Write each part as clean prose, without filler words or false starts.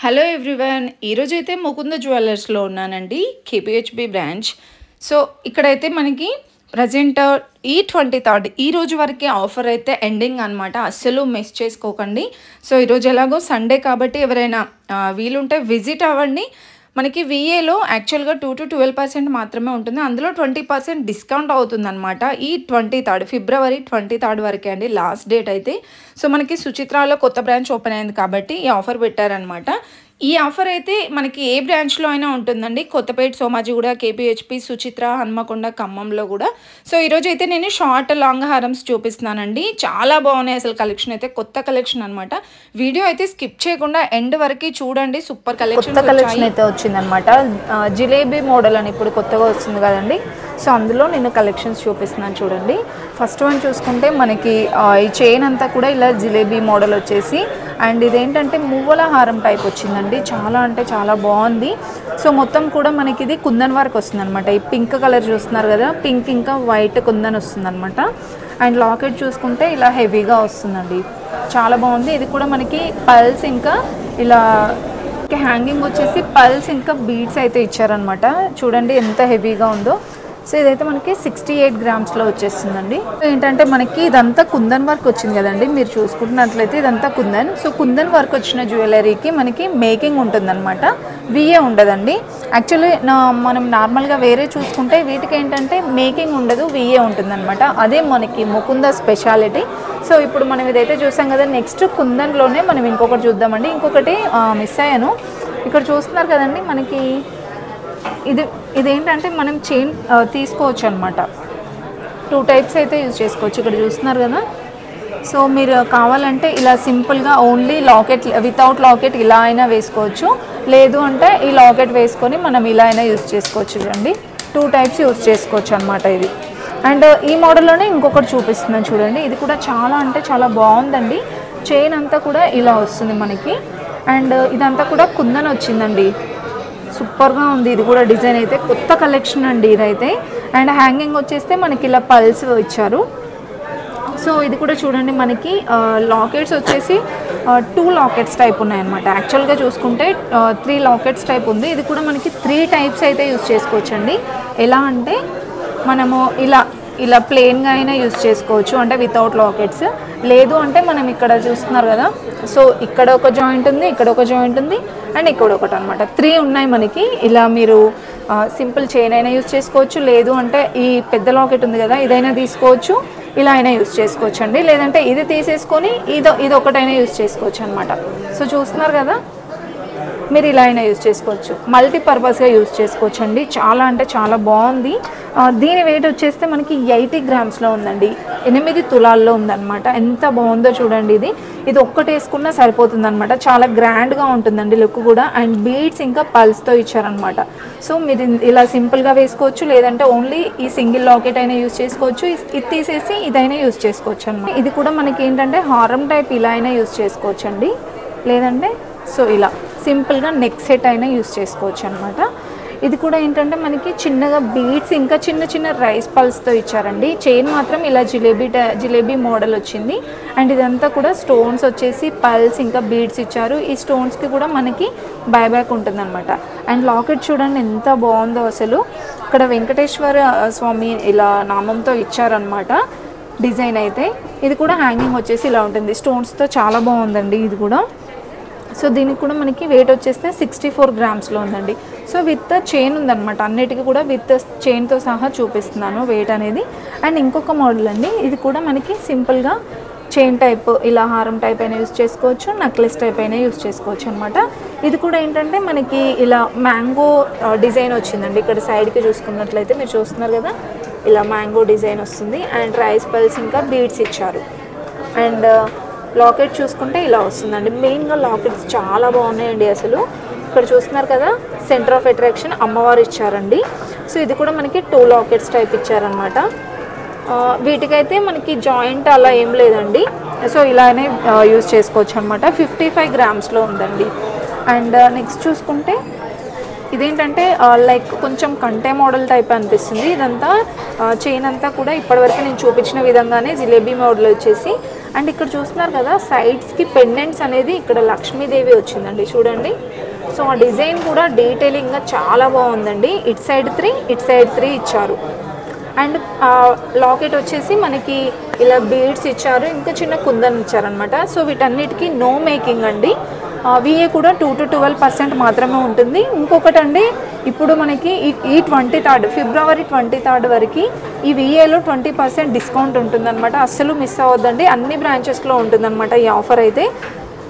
Hello everyone, ఈరోజైతే ముకుంద జ్యువెలర్స్లో ఉన్నానండి, KPHB branch. So ఇక్కడైతే మనకి ప్రజెంట్ ఈ 23rd ఈ రోజు వరకే ఆఫర్ అయితే ఎండింగ్ అనమాట. అస్సలు మిస్ చేసుకోకండి. సో ఈరోజు ఎలాగో సండే కాబట్టి ఎవరైనా వీలుంటే విజిట్ అవ్వండి. మనకి విఏలో యాక్చువల్గా 2 to 12% మాత్రమే ఉంటుంది. అందులో 20% డిస్కౌంట్ అవుతుంది అనమాట. ఈ 23rd ఫిబ్రవరి 23rd వరకే అండి లాస్ట్ డేట్ అయితే. సో మనకి సుచిత్రాలో కొత్త బ్రాంచ్ ఓపెన్ అయింది కాబట్టి ఈ ఆఫర్ పెట్టారనమాట. ఈ ఆఫర్ అయితే మనకి ఏ బ్రాంచ్లో అయినా ఉంటుందండి. కొత్తపేట, సోమాజిగూడ, కేపీహెచ్పి, సుచిత్ర, హన్మకొండ, ఖమ్మంలో కూడా. సో ఈరోజు అయితే నేను షార్ట్ లాంగ్ హారమ్స్ చూపిస్తున్నానండి. చాలా బాగున్నాయి అసలు. కలెక్షన్ అయితే కొత్త కలెక్షన్ అనమాట. వీడియో అయితే స్కిప్ చేయకుండా ఎండ్ వరకు చూడండి. సూపర్ కలెక్షన్ అయితే వచ్చిందనమాట. జిలేబీ మోడల్ అని ఇప్పుడు కొత్తగా వస్తుంది కదండి. సో అందులో నేను కలెక్షన్స్ చూపిస్తున్నాను చూడండి. ఫస్ట్ వన్ చూసుకుంటే మనకి ఈ చైన్ అంతా కూడా ఇలా జిలేబీ మోడల్ వచ్చేసి, అండ్ ఇదేంటంటే మువ్వల హారం టైప్ వచ్చిందండి. చాలా అంటే చాలా బాగుంది. సో మొత్తం కూడా మనకి ఇది కుందన్ వర్క్ వస్తుంది అనమాట. ఈ పింక్ కలర్ చూస్తున్నారు కదా, పింక్ ఇంకా వైట్ కుందన్ వస్తుంది అనమాట. అండ్ లాకెట్ చూసుకుంటే ఇలా హెవీగా వస్తుందండి, చాలా బాగుంది. ఇది కూడా మనకి పల్స్ ఇంకా ఇలా హ్యాంగింగ్ వచ్చేసి పల్స్ ఇంకా బీడ్స్ అయితే ఇచ్చారనమాట. చూడండి ఎంత హెవీగా ఉందో. సో ఇదైతే మనకి 68 గ్రామ్స్లో వచ్చేస్తుందండి. ఏంటంటే మనకి ఇదంతా కుందన్ వర్క్ వచ్చింది కదండి, మీరు చూసుకుంటున్నట్లయితే ఇదంతా కుందన్. సో కుందన్ వర్క్ వచ్చిన జ్యువెలరీకి మనకి మేకింగ్ ఉంటుందన్నమాట, విఏ ఉండదండి. యాక్చువల్లీ మనం నార్మల్గా వేరే చూసుకుంటే వీటికి ఏంటంటే మేకింగ్ ఉండదు, విఏ ఉంటుందన్నమాట. అదే మనకి ముకుంద స్పెషాలిటీ. సో ఇప్పుడు మనం ఇదైతే చూసాం కదా, నెక్స్ట్ కుందన్లోనే మనం ఇంకొకటి చూద్దామండి. ఇంకొకటి మిస్ అయ్యాను. ఇక్కడ చూస్తున్నారు కదండి, మనకి ఇదేంటంటే మనం చైన్ తీసుకోవచ్చు అనమాట. 2 టైప్స్ అయితే యూజ్ చేసుకోవచ్చు. ఇక్కడ చూస్తున్నారు కదా. సో మీరు కావాలంటే ఇలా సింపుల్గా ఓన్లీ లాకెట్ వితౌట్ లాకెట్ ఇలా అయినా వేసుకోవచ్చు, లేదు అంటే ఈ లాకెట్ వేసుకొని మనం ఇలా అయినా యూజ్ చేసుకోవచ్చు. చూడండి 2 టైప్స్ యూజ్ చేసుకోవచ్చు అనమాట ఇది. అండ్ ఈ మోడల్లోనే ఇంకొకటి చూపిస్తున్నాను చూడండి. ఇది కూడా చాలా అంటే చాలా బాగుందండి. చైన్ అంతా కూడా ఇలా వస్తుంది మనకి. అండ్ ఇదంతా కూడా కుందన్ వచ్చిందండి, సూపర్గా ఉంది. ఇది కూడా డిజైన్ అయితే కొత్త కలెక్షన్ అండి ఇదైతే. అండ్ హ్యాంగింగ్ వచ్చేస్తే మనకి ఇలా పల్స్ ఇచ్చారు. సో ఇది కూడా చూడండి, మనకి లాకెట్స్ వచ్చేసి 2 లాకెట్స్ టైప్ ఉన్నాయన్నమాట. యాక్చువల్గా చూసుకుంటే 3 లాకెట్స్ టైప్ ఉంది. ఇది కూడా మనకి 3 టైప్స్ అయితే యూజ్ చేసుకోవచ్చు అండి. ఎలా అంటే మనము ఇలా ప్లెయిన్గా అయినా యూజ్ చేసుకోవచ్చు, అంటే వితౌట్ లాకెట్స్. లేదు అంటే మనం ఇక్కడ చూస్తున్నారు కదా, సో ఇక్కడ ఒక జాయింట్ ఉంది, ఇక్కడ ఒక జాయింట్ ఉంది, అండ్ ఇక్కడ ఒకటి అనమాట. 3 ఉన్నాయి మనకి. ఇలా మీరు సింపుల్ చైన్ అయినా యూజ్ చేసుకోవచ్చు, లేదు అంటే ఈ పెద్ద లాకెట్ ఉంది కదా ఇదైనా తీసుకోవచ్చు, ఇలా అయినా యూజ్ చేసుకోవచ్చు అండి. లేదంటే ఇది తీసేసుకొని ఇది ఒకటైనా యూజ్ చేసుకోవచ్చు అనమాట. సో చూస్తున్నారు కదా, మీరు ఇలా అయినా యూజ్ చేసుకోవచ్చు, మల్టీపర్పస్గా యూజ్ చేసుకోవచ్చు అండి. చాలా అంటే చాలా బాగుంది. దీని వెయిట్ వచ్చేస్తే మనకి 80 గ్రామ్స్లో ఉందండి, 8 తులాల్లో ఉందన్నమాట. ఎంత బాగుందో చూడండి. ఇది ఒక్కటి వేసుకున్నా సరిపోతుంది అనమాట. చాలా గ్రాండ్గా ఉంటుందండి లుక్ కూడా. అండ్ బీడ్స్ ఇంకా పల్స్తో ఇచ్చారనమాట. సో మీరు ఇలా సింపుల్గా వేసుకోవచ్చు, లేదంటే ఓన్లీ ఈ సింగిల్ లాకెట్ అయినా యూజ్ చేసుకోవచ్చు, ఇది తీసేసి ఇదైనా యూజ్ చేసుకోవచ్చు అనమాట. ఇది కూడా మనకి ఏంటంటే హారం టైప్ ఇలా అయినా యూజ్ చేసుకోవచ్చు అండి, లేదంటే సో ఇలా సింపుల్గా నెక్ సెట్ అయినా యూజ్ చేసుకోవచ్చు అనమాట. ఇది కూడా ఏంటంటే మనకి చిన్నగా బీడ్స్ ఇంకా చిన్న చిన్న రైస్ పల్స్తో ఇచ్చారండి. చైన్ మాత్రం ఇలా జిలేబీ మోడల్ వచ్చింది. అండ్ ఇదంతా కూడా స్టోన్స్ వచ్చేసి పల్స్ ఇంకా బీడ్స్ ఇచ్చారు. ఈ స్టోన్స్కి కూడా మనకి బైబ్యాక్ ఉంటుందన్నమాట. అండ్ లాకెట్ చూడండి ఎంత బాగుందో అసలు. ఇక్కడ వెంకటేశ్వర స్వామి ఇలా నామంతో ఇచ్చారనమాట డిజైన్ అయితే. ఇది కూడా హ్యాంగింగ్ వచ్చేసి ఇలా ఉంటుంది స్టోన్స్తో, చాలా బాగుందండి ఇది కూడా. సో దీనికి కూడా మనకి వెయిట్ వచ్చేస్తే 64 గ్రామ్స్లో ఉందండి. సో విత్ చైన్ ఉందన్నమాట, అన్నిటికీ కూడా విత్ చైన్తో సహా చూపిస్తున్నాను వెయిట్ అనేది. అండ్ ఇంకొక మోడల్ అండి, ఇది కూడా మనకి సింపుల్గా చైన్ టైప్ ఇలా హారం టైప్ అయినా యూజ్ చేసుకోవచ్చు, నెక్లెస్ టైప్ అయినా యూజ్ చేసుకోవచ్చు అనమాట. ఇది కూడా ఏంటంటే మనకి ఇలా మ్యాంగో డిజైన్ వచ్చిందండి. ఇక్కడ సైడ్కి చూసుకున్నట్లయితే మీరు చూస్తున్నారు కదా, ఇలా మ్యాంగో డిజైన్ వస్తుంది. అండ్ రైస్ పల్స్ ఇంకా బీడ్స్ ఇచ్చారు. అండ్ లాకెట్ చూసుకుంటే ఇలా వస్తుందండి. మెయిన్గా లాకెట్స్ చాలా బాగున్నాయండి అసలు. ఇక్కడ చూస్తున్నారు కదా, సెంటర్ ఆఫ్ అట్రాక్షన్ అమ్మవారు ఇచ్చారండి. సో ఇది కూడా మనకి 2 లాకెట్స్ టైప్ ఇచ్చారనమాట. వీటికైతే మనకి జాయింట్ అలా ఏం లేదండి. సో ఇలానే యూజ్ చేసుకోవచ్చు అనమాట. 55 గ్రామ్స్లో ఉందండి. అండ్ నెక్స్ట్ చూసుకుంటే ఇదేంటంటే లైక్ కొంచెం కంటే మోడల్ టైప్ అనిపిస్తుంది. ఇదంతా చైన్ అంతా కూడా ఇప్పటివరకు నేను చూపించిన విధంగానే జిలేబీ మోడల్ వచ్చేసి. అండ్ ఇక్కడ చూస్తున్నారు కదా సైడ్స్కి పెండెంట్స్ అనేది ఇక్కడ లక్ష్మీదేవి వచ్చిందండి చూడండి. సో ఆ డిజైన్ కూడా డీటెయిలింగ్గా చాలా బాగుందండి. ఇటు సైడ్ 3 ఇటు సైడ్ 3 ఇచ్చారు. అండ్ లాకెట్ వచ్చేసి మనకి ఇలా బీడ్స్ ఇచ్చారు, ఇంకా చిన్న కుందన్ ఇచ్చారనమాట. సో వీటన్నిటికీ నో మేకింగ్ అండి. విఏ కూడా 2 to 12% మాత్రమే ఉంటుంది. ఇంకొకటి అండి, ఇప్పుడు మనకి ఈ 23rd ఫిబ్రవరి 23rd వరకు ఈ విఏలో 20% డిస్కౌంట్ ఉంటుందన్నమాట. అస్సలు మిస్ అవ్వద్దండి, అన్ని బ్రాంచెస్లో ఉంటుందన్నమాట ఈ ఆఫర్ అయితే.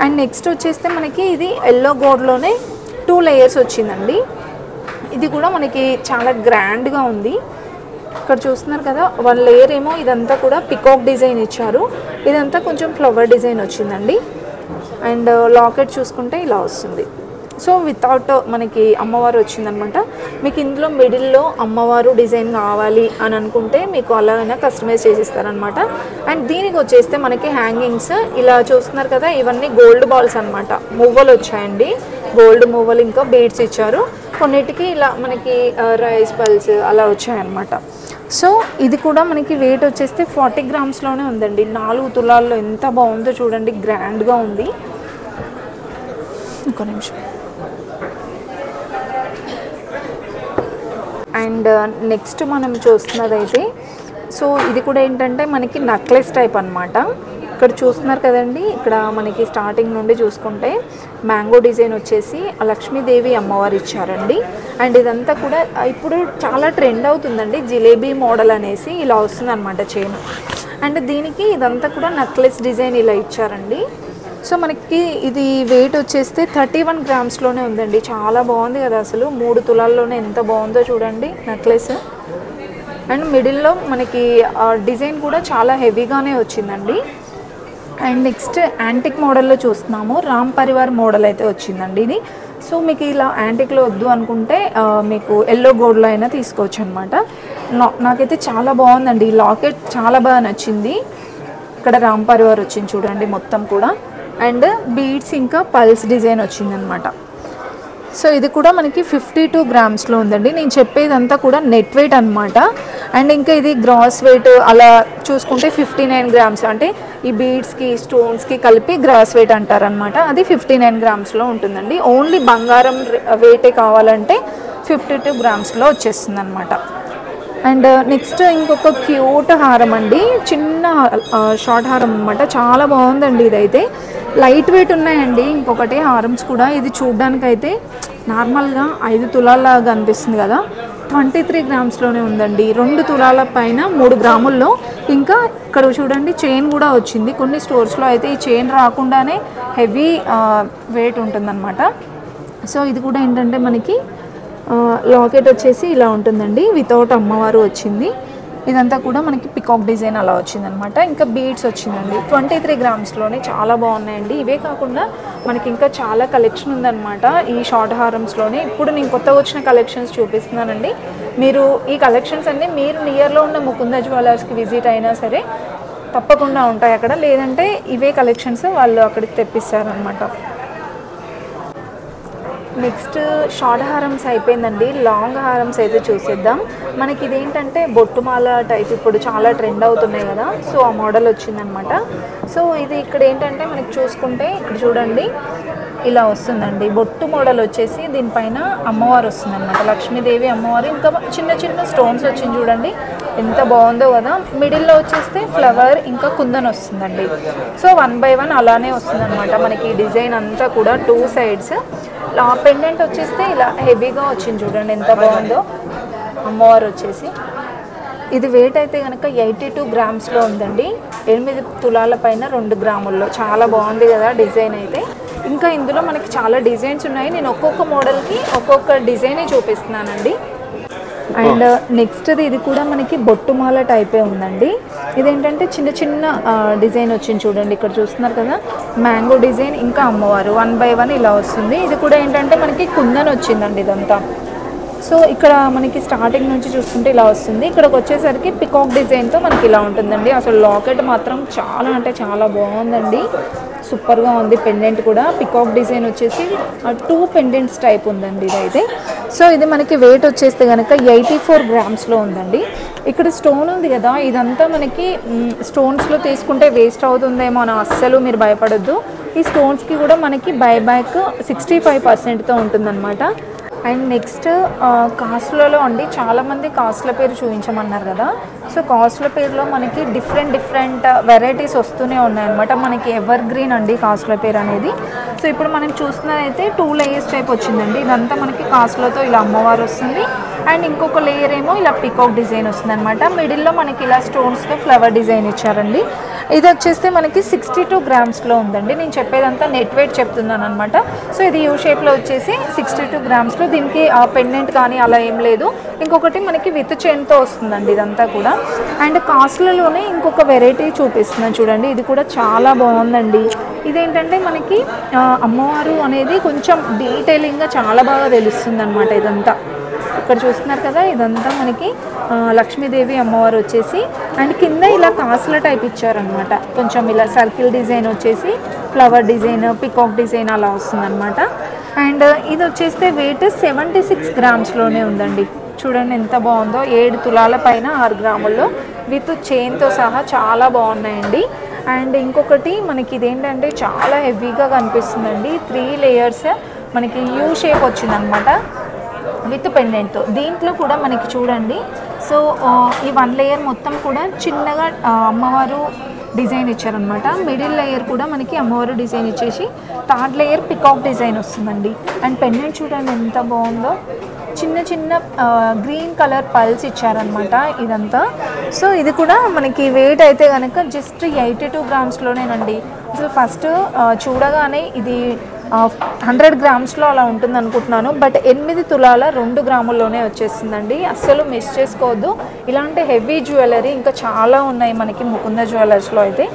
అండ్ నెక్స్ట్ వచ్చేస్తే మనకి ఇది ఎల్లో గోల్డ్లోనే 2 లేయర్స్ వచ్చిందండి. ఇది కూడా మనకి చాలా గ్రాండ్గా ఉంది. ఇక్కడ చూస్తున్నారు కదా 1 లేయర్ ఏమో ఇదంతా కూడా పికాక్ డిజైన్ ఇచ్చారు, ఇదంతా కొంచెం ఫ్లవర్ డిజైన్ వచ్చిందండి. అండ్ లాకెట్ చూసుకుంటే ఇలా వస్తుంది. సో వితౌట్ మనకి అమ్మవారు వచ్చిందనమాట. మీకు ఇందులో మిడిల్లో అమ్మవారు డిజైన్ కావాలి అని అనుకుంటే మీకు అలాగైనా కస్టమైజ్ చేసిస్తారనమాట. అండ్ దీనికి వచ్చేస్తే మనకి హ్యాంగింగ్స్ ఇలా చూస్తున్నారు కదా, ఇవన్నీ గోల్డ్ బాల్స్ అనమాట. మువ్వలు వచ్చాయండి, గోల్డ్ మువ్వలు, ఇంకా బీడ్స్ ఇచ్చారు. కొన్నిటికి ఇలా మనకి రైస్ పల్స్ అలా వచ్చాయన్నమాట. సో ఇది కూడా మనకి వెయిట్ వచ్చేస్తే 40 గ్రామ్స్లోనే ఉందండి. 4 తులాల్లో ఎంత బాగుందో చూడండి, గ్రాండ్గా ఉంది. ఇంకో నిమిషం. అండ్ నెక్స్ట్ మనం చూస్తున్నదైతే సో ఇది కూడా ఏంటంటే మనకి నెక్లెస్ టైప్ అనమాట. ఇక్కడ చూస్తున్నారు కదండి, ఇక్కడ మనకి స్టార్టింగ్ నుండి చూసుకుంటే మ్యాంగో డిజైన్ వచ్చేసి లక్ష్మీదేవి అమ్మవారు ఇచ్చారండి. అండ్ ఇదంతా కూడా ఇప్పుడు చాలా ట్రెండ్ అవుతుందండి, జిలేబీ మోడల్ అనేసి ఇలా వస్తుంది అనమాట చైన్. అండ్ దీనికి ఇదంతా కూడా నెక్లెస్ డిజైన్ ఇలా ఇచ్చారండి. సో మనకి ఇది వెయిట్ వచ్చేస్తే 31 గ్రామ్స్లోనే ఉందండి. చాలా బాగుంది కదా, అసలు 3 తులాల్లోనే ఎంత బాగుందో చూడండి నెక్లెస్. అండ్ మిడిల్లో మనకి డిజైన్ కూడా చాలా హెవీగానే వచ్చిందండి. అండ్ నెక్స్ట్ యాంటిక్ మోడల్లో చూస్తున్నాము, రామ్ పరివార్ మోడల్ అయితే వచ్చిందండి ఇది. సో మీకు ఇలా యాంటిక్లో వద్దు అనుకుంటే మీకు ఎల్లో గోల్డ్లో అయినా తీసుకోవచ్చు అనమాట. నాకైతే చాలా బాగుందండి, ఈ లాకెట్ చాలా బాగా నచ్చింది. ఇక్కడ రామ్ పరివార్ వచ్చింది చూడండి మొత్తం కూడా. అండ్ బీడ్స్ ఇంకా పల్స్ డిజైన్ వచ్చిందనమాట. సో ఇది కూడా మనకి 52 గ్రామ్స్లో ఉందండి. నేను చెప్పేదంతా కూడా నెట్ వెయిట్ అనమాట. అండ్ ఇంకా ఇది గ్రాస్ వెయిట్ అలా చూసుకుంటే 59 గ్రామ్స్, అంటే ఈ బీడ్స్కి స్టోన్స్కి కలిపి గ్రాస్ వెయిట్ అంటారనమాట. అది 59 గ్రామ్స్లో ఉంటుందండి. ఓన్లీ బంగారం వెయిటే కావాలంటే 52 గ్రామ్స్లో వచ్చేస్తుంది అనమాట. అండ్ నెక్స్ట్ ఇంకొక క్యూట్ హారం అండి, చిన్న షార్ట్ హారం అనమాట. చాలా బాగుందండి ఇదైతే, లైట్ వెయిట్ ఉన్నాయండి. ఇంకొకటి హారమ్స్ కూడా, ఇది చూడ్డానికైతే నార్మల్గా 5 తులాలాగా అనిపిస్తుంది కదా, 23 గ్రామ్స్లోనే ఉందండి. 2 తులాల పైన 3 గ్రాముల్లో. ఇంకా ఇక్కడ చూడండి చైన్ కూడా వచ్చింది. కొన్ని స్టోర్స్లో అయితే ఈ చైన్ రాకుండానే హెవీ వెయిట్ ఉంటుందన్నమాట. సో ఇది కూడా ఏంటంటే మనకి లాకెట్ వచ్చేసి ఇలా ఉంటుందండి, వితౌట్ అమ్మవారు వచ్చింది. ఇదంతా కూడా మనకి పికాక్ డిజైన్ అలా వచ్చిందనమాట. ఇంకా బీడ్స్ వచ్చిందండి 23 గ్రామ్స్లోనే, చాలా బాగున్నాయండి. ఇవే కాకుండా మనకి ఇంకా చాలా కలెక్షన్ ఉందన్నమాట ఈ షార్ట్ హారమ్స్లోనే. ఇప్పుడు నేను కొత్తగా వచ్చిన కలెక్షన్స్ చూపిస్తున్నానండి. మీరు ఈ కలెక్షన్స్ అన్నీ మీరు నియర్లో ఉన్న ముకుంద జ్యువెలర్స్కి విజిట్ అయినా సరే తప్పకుండా ఉంటాయి అక్కడ, లేదంటే ఇవే కలెక్షన్స్ వాళ్ళు అక్కడికి తెప్పిస్తారనమాట. నెక్స్ట్ షార్ట్ హారమ్స్ అయిపోయిందండి, లాంగ్ హారమ్స్ అయితే చూసేద్దాం. మనకి ఇదేంటంటే బొట్టుమాల టైప్ ఇప్పుడు చాలా ట్రెండ్ అవుతున్నాయి కదా, సో ఆ మోడల్ వచ్చిందనమాట. సో ఇది ఇక్కడ ఏంటంటే మనకి చూసుకుంటే ఇక్కడ చూడండి ఇలా వస్తుందండి, బొట్టు మోడల్ వచ్చేసి దీనిపైన అమ్మవారు వస్తుందన్నమాట, లక్ష్మీదేవి అమ్మవారు. ఇంకా చిన్న చిన్న స్టోన్స్ వచ్చింది చూడండి, ఎంత బాగుందో కదా. మిడిల్లో వచ్చేస్తే ఫ్లవర్ ఇంకా కుందన్ వస్తుందండి. సో 1 by 1 అలానే వస్తుందన్నమాట మనకి డిజైన్ అంతా కూడా 2 sides. పెండెంట్ వచ్చేస్తే ఇలా హెవీగా వచ్చింది చూడండి, ఎంత బాగుందో అమ్మవారు వచ్చేసి. ఇది వెయిట్ అయితే కనుక 82 గ్రామ్స్లో ఉందండి, 8 తులాల పైన 2 గ్రాముల్లో. చాలా బాగుంది కదా డిజైన్ అయితే. ఇంకా ఇందులో మనకి చాలా డిజైన్స్ ఉన్నాయి, నేను ఒక్కొక్క మోడల్కి ఒక్కొక్క డిజైనే చూపిస్తున్నానండి. అండ్ నెక్స్ట్ ఇది కూడా మనకి బొట్టుమాల టైపే ఉందండి. ఇదేంటంటే చిన్న చిన్న డిజైన్ వచ్చింది చూడండి, ఇక్కడ చూస్తున్నారు కదా, మ్యాంగో డిజైన్ ఇంకా అమ్మవారు 1 by 1 ఇలా వస్తుంది. ఇది కూడా ఏంటంటే మనకి కుందన్ వచ్చిందండి ఇదంతా. సో ఇక్కడ మనకి స్టార్టింగ్ నుంచి చూసుకుంటే ఇలా వస్తుంది. ఇక్కడికి వచ్చేసరికి పికాక్ డిజైన్తో మనకి ఇలా ఉంటుందండి. అసలు లాకెట్ మాత్రం చాలా అంటే చాలా బాగుందండి, సూపర్గా ఉంది. పెండెంట్ కూడా పికాక్ డిజైన్ వచ్చేసి 2 పెండెంట్స్ టైప్ ఉందండి ఇదైతే. సో ఇది మనకి వెయిట్ వచ్చేస్తే కనుక 84 గ్రామ్స్లో ఉందండి. ఇక్కడ స్టోన్ ఉంది కదా, ఇదంతా మనకి స్టోన్స్లో తీసుకుంటే వేస్ట్ అవుతుందేమో అని అస్సలు మీరు భయపడొద్దు. ఈ స్టోన్స్కి కూడా మనకి బైబ్యాక్ 65%తో ఉంటుందన్నమాట. అండ్ నెక్స్ట్ కాస్ట్లలో అండి, చాలామంది కాస్ట్ల పేరు చూపించమన్నారు కదా. సో కాస్ట్ల పేరులో మనకి డిఫరెంట్ వెరైటీస్ వస్తూనే ఉన్నాయన్నమాట. మనకి ఎవర్ గ్రీన్ అండి కాస్ట్ల పేరు అనేది. సో ఇప్పుడు మనం చూస్తున్నదైతే 2 లేయర్స్ టైప్ వచ్చిందండి. ఇదంతా మనకి కాస్ట్లతో ఇలా అమ్మవారు వస్తుంది. అండ్ ఇంకొక లేయర్ ఏమో ఇలా పికాక్ డిజైన్ వస్తుంది అనమాట. మిడిల్లో మనకి ఇలా స్టోన్స్తో ఫ్లవర్ డిజైన్ ఇచ్చారండి. ఇది వచ్చేస్తే మనకి 62 గ్రామ్స్లో ఉందండి. నేను చెప్పేదంతా నెట్ వెయిట్ చెప్తున్నాను అనమాట. సో ఇది యూ షేప్లో వచ్చేసి 62 గ్రామ్స్లో. దీనికి పెండెంట్ కానీ అలా ఏం లేదు. ఇంకొకటి మనకి విత్ చైన్తో వస్తుందండి ఇదంతా కూడా. అండ్ కాస్ట్లలోనే ఇంకొక వెరైటీ చూపిస్తున్నాను చూడండి. ఇది కూడా చాలా బాగుందండి. ఇదేంటంటే మనకి అమ్మవారు అనేది కొంచెం డీటెయిలింగ్గా చాలా బాగా తెలుస్తుంది అనమాట. ఇదంతా ఇక్కడ చూస్తున్నారు కదా, ఇదంతా మనకి లక్ష్మీదేవి అమ్మవారు వచ్చేసి, అండ్ కింద ఇలా కాసుల టైప్ ఇచ్చారనమాట. కొంచెం ఇలా సర్కిల్ డిజైన్ వచ్చేసి ఫ్లవర్ డిజైన్, పికాక్ డిజైన్ అలా వస్తుందన్నమాట. అండ్ ఇది వచ్చేస్తే వెయిట్ 76 గ్రామ్స్లోనే ఉందండి. చూడండి ఎంత బాగుందో, 7 తులాల పైన 6 గ్రాముల్లో విత్ చైన్తో సహా చాలా బాగున్నాయండి. అండ్ ఇంకొకటి మనకి ఇదేంటంటే చాలా హెవీగా కనిపిస్తుందండి. 3 లేయర్స్ మనకి యూ షేప్ వచ్చిందనమాట విత్ పెండెంట్తో. దీంట్లో కూడా మనకి చూడండి, సో ఈ 1 లేయర్ మొత్తం కూడా చిన్నగా అమ్మవారు డిజైన్ ఇచ్చారనమాట. మిడిల్ లేయర్ కూడా మనకి అమ్మవారు డిజైన్ ఇచ్చేసి 3rd లేయర్ పికాక్ డిజైన్ వస్తుందండి. అండ్ పెండెంట్ చూడండి ఎంత బాగుందో, చిన్న చిన్న గ్రీన్ కలర్ పల్స్ ఇచ్చారనమాట ఇదంతా. సో ఇది కూడా మనకి వెయిట్ అయితే కనుక జస్ట్ 82 గ్రామ్స్లోనేనండి. అసలు ఫస్ట్ చూడగానే ఇది 100 గ్రామ్స్లో అలా ఉంటుంది అనుకుంటున్నాను, బట్ 8 తులాల 2 గ్రాముల్లోనే వచ్చేస్తుందండి. అస్సలు మిస్ చేసుకోవద్దు. ఇలాంటి హెవీ జ్యువెలరీ ఇంకా చాలా ఉన్నాయి మనకి ముకుంద జ్యువెలర్స్లో అయితే.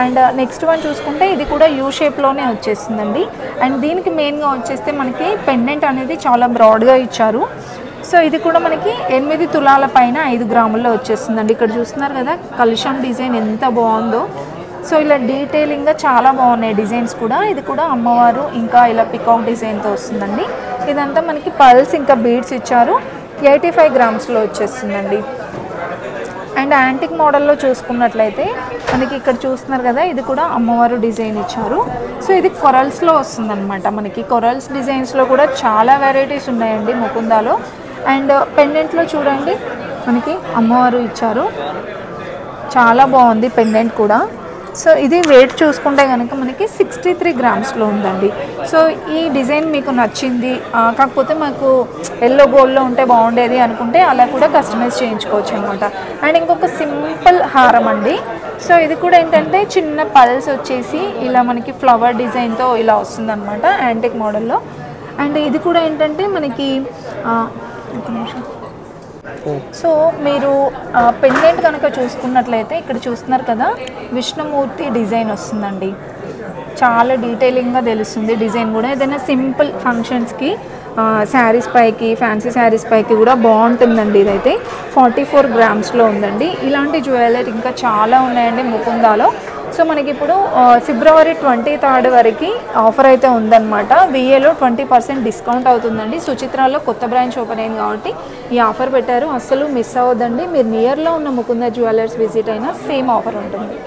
అండ్ నెక్స్ట్ వన్ చూసుకుంటే ఇది కూడా యూ షేప్లోనే వచ్చేస్తుందండి. అండ్ దీనికి మెయిన్గా వచ్చేస్తే మనకి పెండెంట్ అనేది చాలా బ్రాడ్గా ఇచ్చారు. సో ఇది కూడా మనకి 8 తులాల పైన 5 గ్రాముల్లో వచ్చేస్తుందండి. ఇక్కడ చూస్తున్నారు కదా కలుషం డిజైన్ ఎంత బాగుందో. సో ఇలా డీటెయిలింగ్గా చాలా బాగున్నాయి డిజైన్స్ కూడా. ఇది కూడా అమ్మవారు ఇంకా ఇలా పికాక్ డిజైన్తో వస్తుందండి. ఇదంతా మనకి పల్స్ ఇంకా బీడ్స్ ఇచ్చారు. 85 గ్రామ్స్లో వచ్చేస్తుందండి. అండ్ యాంటిక్ మోడల్లో చూసుకున్నట్లయితే మనకి ఇక్కడ చూస్తున్నారు కదా, ఇది కూడా అమ్మవారు డిజైన్ ఇచ్చారు. సో ఇది కొరల్స్లో వస్తుందన్నమాట. మనకి కొరల్స్ డిజైన్స్లో కూడా చాలా వెరైటీస్ ఉన్నాయండి ముకుందాలో. అండ్ పెండెంట్లో చూడండి మనకి అమ్మవారు ఇచ్చారు, చాలా బాగుంది పెండెంట్ కూడా. సో ఇది వెయిట్ చూసుకుంటే కనుక మనకి 63 గ్రామ్స్లో ఉందండి. సో ఈ డిజైన్ మీకు నచ్చింది, కాకపోతే మాకు ఎల్లో గోల్డ్లో ఉంటే బాగుండేది అనుకుంటే అలా కూడా కస్టమైజ్ చేయించుకోవచ్చు అనమాట. అండ్ ఇంకొక సింపుల్ హారం అండి. సో ఇది కూడా ఏంటంటే చిన్న పల్స్ వచ్చేసి ఇలా మనకి ఫ్లవర్ డిజైన్తో ఇలా వస్తుందన్నమాట యాంటిక్ మోడల్లో. అండ్ ఇది కూడా ఏంటంటే మనకి ఒక నిమిషం. సో మీరు పెండెంట్ కనుక చూసుకున్నట్లయితే ఇక్కడ చూస్తున్నారు కదా విష్ణుమూర్తి డిజైన్ వస్తుందండి. చాలా డీటెయిలింగ్గా తెలుస్తుంది డిజైన్ కూడా. ఏదైనా సింపుల్ ఫంక్షన్స్కి శారీస్ పైకి, ఫ్యాన్సీ శారీస్ పైకి కూడా బాగుంటుందండి. ఇదైతే 44 గ్రామ్స్లో ఉందండి. ఇలాంటి జ్యువెలరీ ఇంకా చాలా ఉన్నాయండి ముకుందాలో. సో మనకి ఇప్పుడు ఫిబ్రవరి 23 వరకు ఆఫర్ అయితే ఉందన్నమాట. విఏలో 20% డిస్కౌంట్ అవుతుందండి. సుచిత్రాలో కొత్త బ్రాంచ్ ఓపెన్ అయింది కాబట్టి ఈ ఆఫర్ పెట్టారు, అస్సలు మిస్ అవ్వద్దండి. మీరు నియర్లో ఉన్న ముకుంద జ్యువెలర్స్ విజిట్ అయినా సేమ్ ఆఫర్ ఉంటుంది.